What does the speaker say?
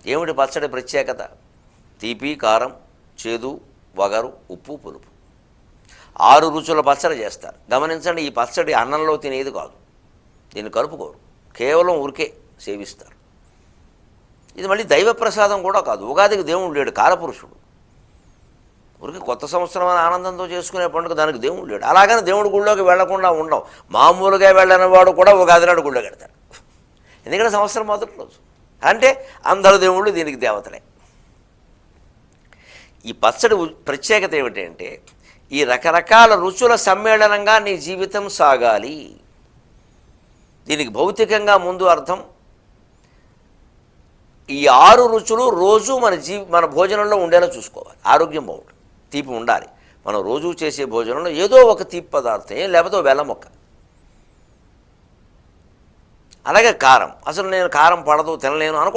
ఏమిటి పచ్చడి ప్రత్యేకత? తీపి, కారం, చేదు, వగరు, ఉప్పు, పులుపు 6 రుచుల పచ్చడి చేస్తారు. గమనించండి, ఈ పచ్చడి అన్నంలో తినేది కాదు, దీన్ని కలుపుకోరు, కేవలం ఊరికే సేవిస్తారు. ఇది మళ్ళీ దైవ ప్రసాదం కూడా కాదు. ఉగాదికి దేవుడు లేడు, కాలపురుషుడు. ఊరికి కొత్త సంవత్సరం అని ఆనందంతో చేసుకునే పండుగ, దానికి దేవుడు లేడు. అలాగని దేవుడి గుళ్ళోకి వెళ్లకుండా ఉండవు. మామూలుగా వెళ్ళని వాడు కూడా ఉగాది నాడు గుళ్ళోకి వెళ్తాడు, ఎందుకంటే సంవత్సరం మొదటి రోజు. అంటే అందరు దేవుళ్ళు దీనికి దేవతలే. ఈ పచ్చడి ప్రత్యేకత ఏమిటంటే, ఈ రకరకాల రుచుల సమ్మేళనంగా నీ జీవితం సాగాలి. దీనికి భౌతికంగా ముందు అర్థం, ఈ 6 రుచులు రోజు మన భోజనంలో ఉండేలా చూసుకోవాలి. ఆరోగ్యం బాగుంటుంది, తీపి ఉండాలి. మనం రోజు చేసే భోజనంలో ఏదో ఒక తీపి పదార్థం, లేకపోతే బెల్లం మొక్క. అలాగే కారం, అసలు నేను కారం పడదు తినలేను అనుకో